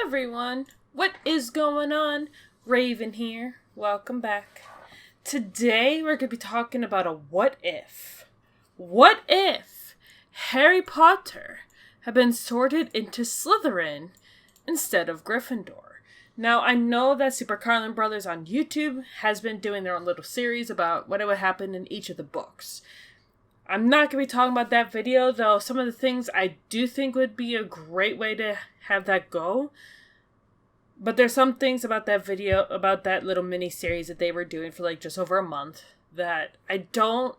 everyone, what is going on? Raven here. Welcome back. Today we're going to be talking about a what if. What if Harry Potter had been sorted into Slytherin instead of Gryffindor? Now, I know that Super Carlin Brothers on YouTube has been doing their own little series about what would happen in each of the books. I'm not going to be talking about that video, though some of the things I do think would be a great way to have that go. But there's some things about that video, about that little mini-series that they were doing for just over a month that I don't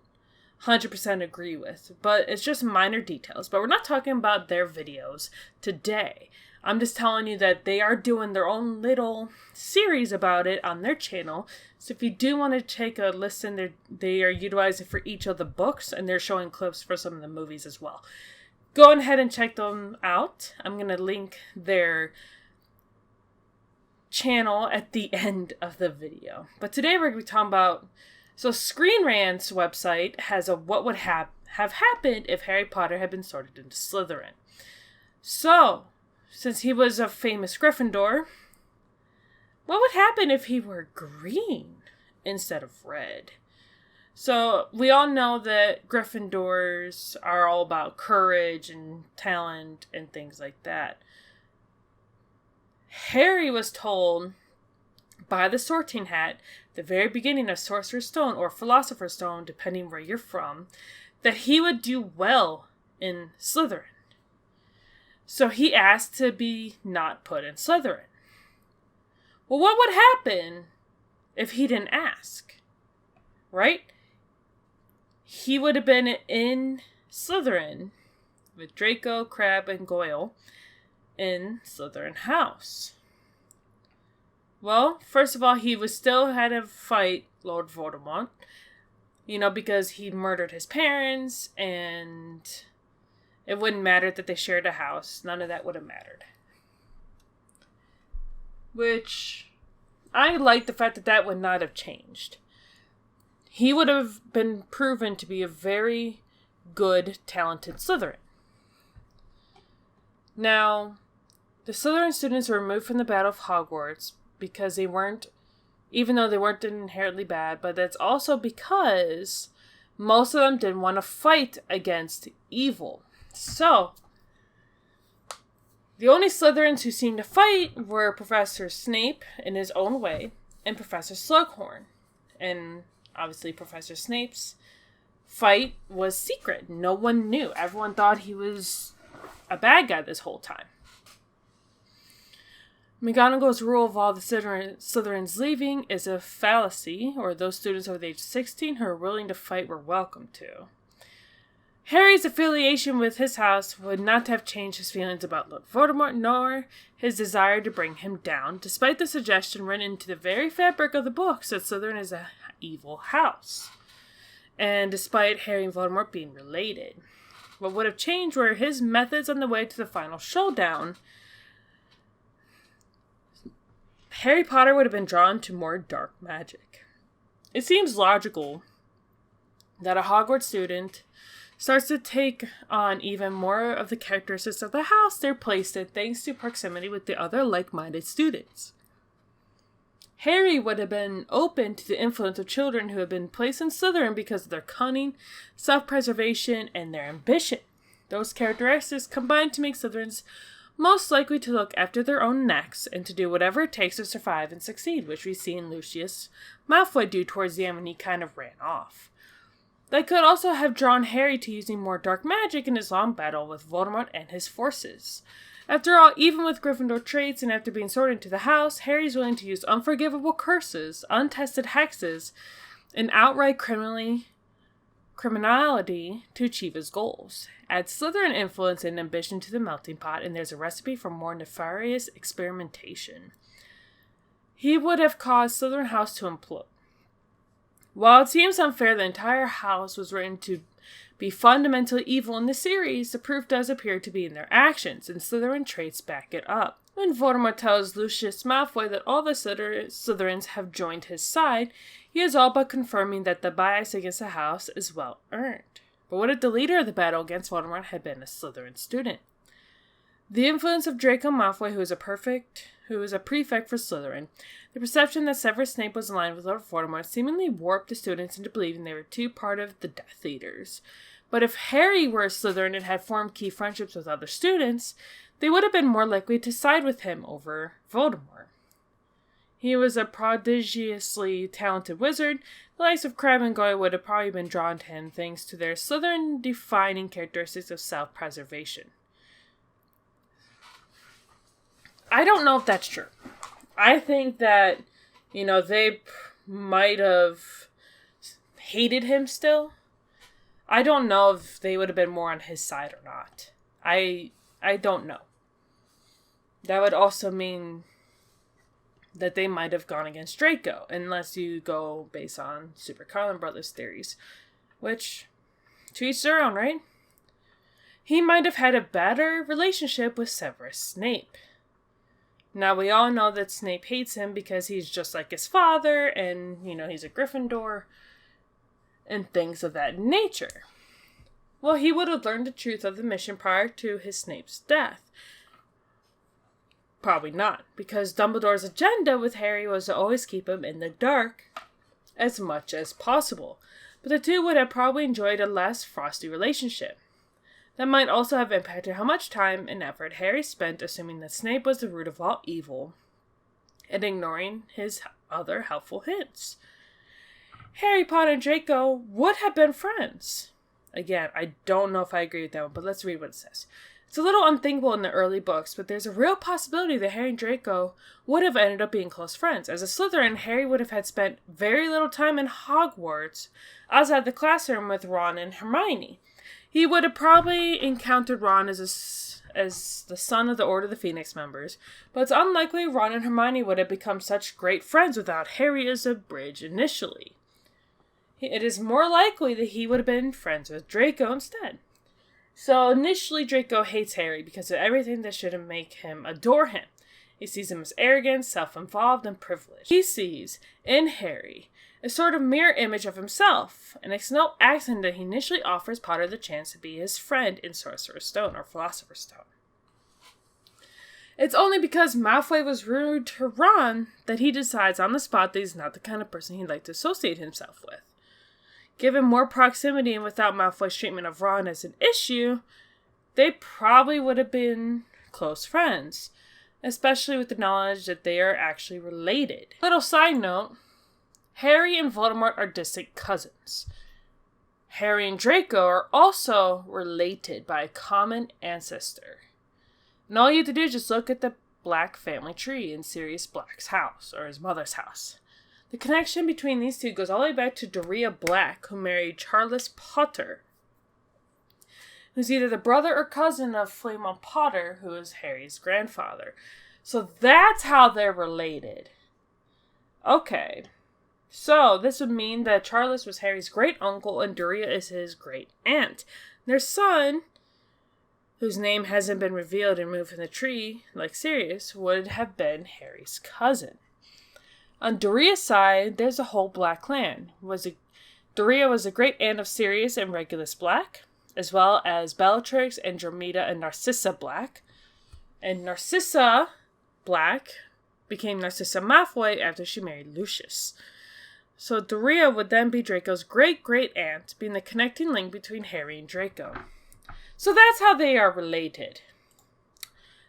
100% agree with. But it's just minor details. But we're not talking about their videos today. I'm just telling you that they are doing their own little series about it on their channel. So if you do want to take a listen, they are utilizing for each of the books, and they're showing clips for some of the movies as well. Go ahead and check them out. I'm going to link their channel at the end of the video. But today we're going to be talking about... So Screen Rant's website has a what would have happened if Harry Potter had been sorted into Slytherin. So... since he was a famous Gryffindor, what would happen if he were green instead of red? So, we all know that Gryffindors are all about courage and talent and things like that. Harry was told by the Sorting Hat, the very beginning of Sorcerer's Stone or Philosopher's Stone, depending where you're from, that he would do well in Slytherin. So he asked to be not put in Slytherin. Well, what would happen if he didn't ask? Right? He would have been in Slytherin with Draco, Crabbe, and Goyle in Slytherin house. Well, first of all, he was still had to fight Lord Voldemort. Because he murdered his parents and... it wouldn't matter that they shared a house. None of that would have mattered. Which, I like the fact that that would not have changed. He would have been proven to be a very good, talented Slytherin. Now, the Slytherin students were removed from the Battle of Hogwarts because they weren't, even though they weren't inherently bad, but that's also because most of them didn't want to fight against evil. So, the only Slytherins who seemed to fight were Professor Snape in his own way and Professor Slughorn. And obviously Professor Snape's fight was secret. No one knew. Everyone thought he was a bad guy this whole time. McGonagall's rule of all the Slytherins leaving is a fallacy, or those students over the age of 16 who are willing to fight were welcome to. Harry's affiliation with his house would not have changed his feelings about Lord Voldemort, nor his desire to bring him down, despite the suggestion written into the very fabric of the books that Slytherin is an evil house, and despite Harry and Voldemort being related. What would have changed were his methods on the way to the final showdown. Harry Potter would have been drawn to more dark magic. It seems logical that a Hogwarts student starts to take on even more of the characteristics of the house they're placed in thanks to proximity with the other like-minded students. Harry would have been open to the influence of children who had been placed in Slytherin because of their cunning, self-preservation, and their ambition. Those characteristics combined to make Slytherins most likely to look after their own necks and to do whatever it takes to survive and succeed, which we see in Lucius Malfoy do towards the end when he kind of ran off. They could also have drawn Harry to using more dark magic in his long battle with Voldemort and his forces. After all, even with Gryffindor traits and after being sorted into the house, Harry's willing to use unforgivable curses, untested hexes, and outright criminality to achieve his goals. Add Slytherin influence and ambition to the melting pot, and there's a recipe for more nefarious experimentation. He would have caused Slytherin House to implode. While it seems unfair the entire house was written to be fundamentally evil in the series, the proof does appear to be in their actions, and Slytherin traits back it up. When Voldemort tells Lucius Malfoy that all the Slytherins have joined his side, he is all but confirming that the bias against the house is well earned. But what if the leader of the battle against Voldemort had been a Slytherin student? The influence of Draco Malfoy, who is a prefect for Slytherin. The perception that Severus Snape was aligned with Lord Voldemort seemingly warped the students into believing they were part of the Death Eaters. But if Harry were a Slytherin and had formed key friendships with other students, they would have been more likely to side with him over Voldemort. He was a prodigiously talented wizard. The likes of Crabbe and Goyle would have probably been drawn to him thanks to their Slytherin-defining characteristics of self-preservation. I don't know if that's true. I think that, they might have hated him still. I don't know if they would have been more on his side or not. I don't know. That would also mean that they might have gone against Draco, unless you go based on Super Carlin Brothers theories. Which, to each their own, right? He might have had a better relationship with Severus Snape. Now, we all know that Snape hates him because he's just like his father, and, he's a Gryffindor, and things of that nature. Well, he would have learned the truth of the mission prior to his Snape's death. Probably not, because Dumbledore's agenda with Harry was to always keep him in the dark as much as possible. But the two would have probably enjoyed a less frosty relationship. That might also have impacted how much time and effort Harry spent assuming that Snape was the root of all evil and ignoring his other helpful hints. Harry Potter and Draco would have been friends. Again, I don't know if I agree with that one, but let's read what it says. It's a little unthinkable in the early books, but there's a real possibility that Harry and Draco would have ended up being close friends. As a Slytherin, Harry would have had spent very little time in Hogwarts outside the classroom with Ron and Hermione. He would have probably encountered Ron as the son of the Order of the Phoenix members, but it's unlikely Ron and Hermione would have become such great friends without Harry as a bridge initially. It is more likely that he would have been friends with Draco instead. So initially Draco hates Harry because of everything that should make him adore him. He sees him as arrogant, self-involved, and privileged. He sees in Harry a sort of mirror image of himself, and it's no accident that he initially offers Potter the chance to be his friend in Sorcerer's Stone or Philosopher's Stone. It's only because Malfoy was rude to Ron that he decides on the spot that he's not the kind of person he'd like to associate himself with. Given more proximity and without Malfoy's treatment of Ron as an issue, they probably would have been close friends, especially with the knowledge that they are actually related. Little side note, Harry and Voldemort are distant cousins. Harry and Draco are also related by a common ancestor. And all you have to do is just look at the Black family tree in Sirius Black's house, or his mother's house. The connection between these two goes all the way back to Doria Black, who married Charles Potter, who's either the brother or cousin of Flamel Potter, who is Harry's grandfather. So that's how they're related. Okay. So this would mean that Charles was Harry's great uncle and Doria is his great aunt. Their son, whose name hasn't been revealed and moved from the tree, like Sirius, would have been Harry's cousin. On Doria's side, there's a whole Black clan. Doria was a great aunt of Sirius and Regulus Black, as well as Bellatrix, Andromeda, and Narcissa Black. And Narcissa Black became Narcissa Malfoy after she married Lucius. So Doria would then be Draco's great-great-aunt, being the connecting link between Harry and Draco. So that's how they are related.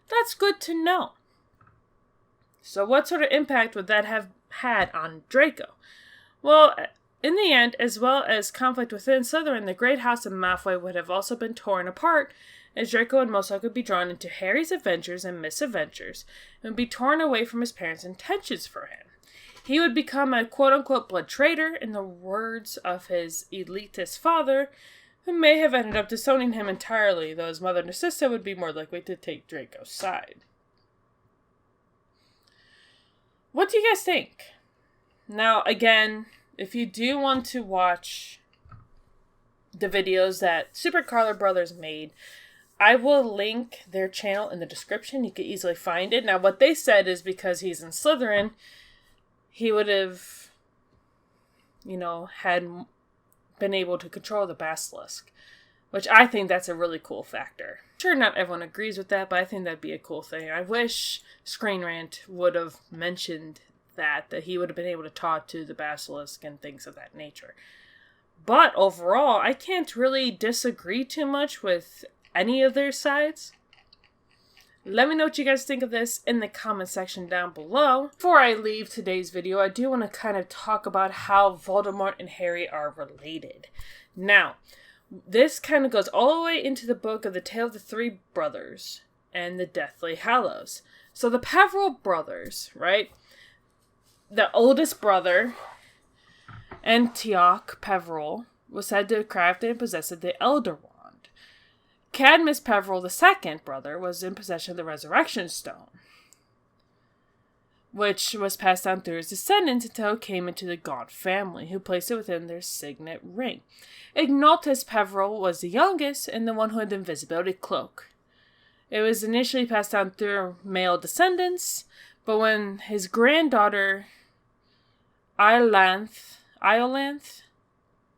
That's good to know. So what sort of impact would that have had on Draco? Well, in the end, as well as conflict within Slytherin, the great house of Malfoy would have also been torn apart, as Draco would most likely be drawn into Harry's adventures and misadventures, and would be torn away from his parents' intentions for him. He would become a quote-unquote blood traitor, in the words of his elitist father, who may have ended up disowning him entirely, though his mother Narcissa would be more likely to take Draco's side. What do you guys think? Now, again, if you do want to watch the videos that Super Carlin Brothers made, I will link their channel in the description. You can easily find it. Now, what they said is because he's in Slytherin, he would have, had been able to control the basilisk, which I think that's a really cool factor. sure not everyone agrees with that, but I think that'd be a cool thing. I wish Screen Rant would have mentioned that he would have been able to talk to the basilisk and things of that nature. But overall, I can't really disagree too much with any of their sides. Let me know what you guys think of this in the comment section down below. Before I leave today's video, I do want to kind of talk about how Voldemort and Harry are related. Now, this kind of goes all the way into the book of The Tale of the Three Brothers and the Deathly Hallows. So the Peverell brothers, right? The oldest brother, Antioch Peverell, was said to have crafted and possessed the Elder Wand. Cadmus Peverell, the second brother, was in possession of the Resurrection Stone, which was passed down through his descendants until it came into the Gaunt family, who placed it within their signet ring. Ignotus Peverell was the youngest and the one who had the invisibility cloak. It was initially passed down through male descendants, but when his granddaughter Iolanthe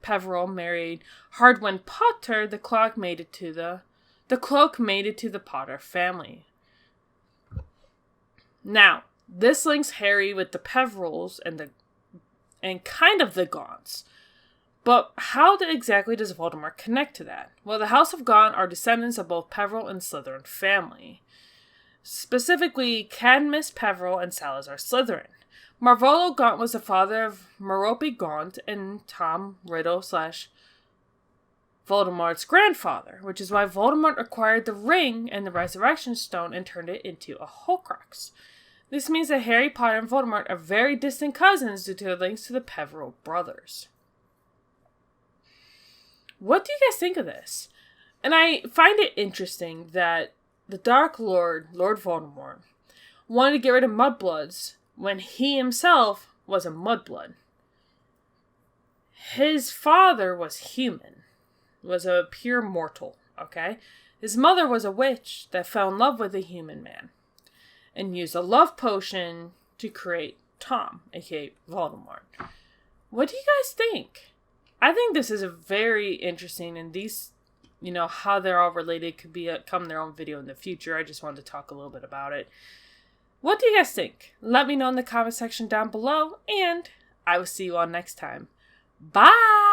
Peverell married Hardwin Potter, the cloak made it to the Potter family. Now, this links Harry with the Peverells and kind of the Gaunts. But how exactly does Voldemort connect to that? Well, the House of Gaunt are descendants of both Peverell and Slytherin family. Specifically, Cadmus Peverell and Salazar Slytherin. Marvolo Gaunt was the father of Merope Gaunt and Tom Riddle / Voldemort's grandfather, which is why Voldemort acquired the ring and the Resurrection Stone and turned it into a Horcrux. This means that Harry Potter and Voldemort are very distant cousins due to their links to the Peverell brothers. What do you guys think of this? And I find it interesting that the Dark Lord, Lord Voldemort, wanted to get rid of mudbloods when he himself was a mudblood. His father was human, was a pure mortal, okay? His mother was a witch that fell in love with a human man and used a love potion to create Tom, aka Voldemort. What do you guys think? I think this is a very interesting, and these, how they're all related could become their own video in the future. I just wanted to talk a little bit about it. What do you guys think? Let me know in the comment section down below, and I will see you all next time. Bye!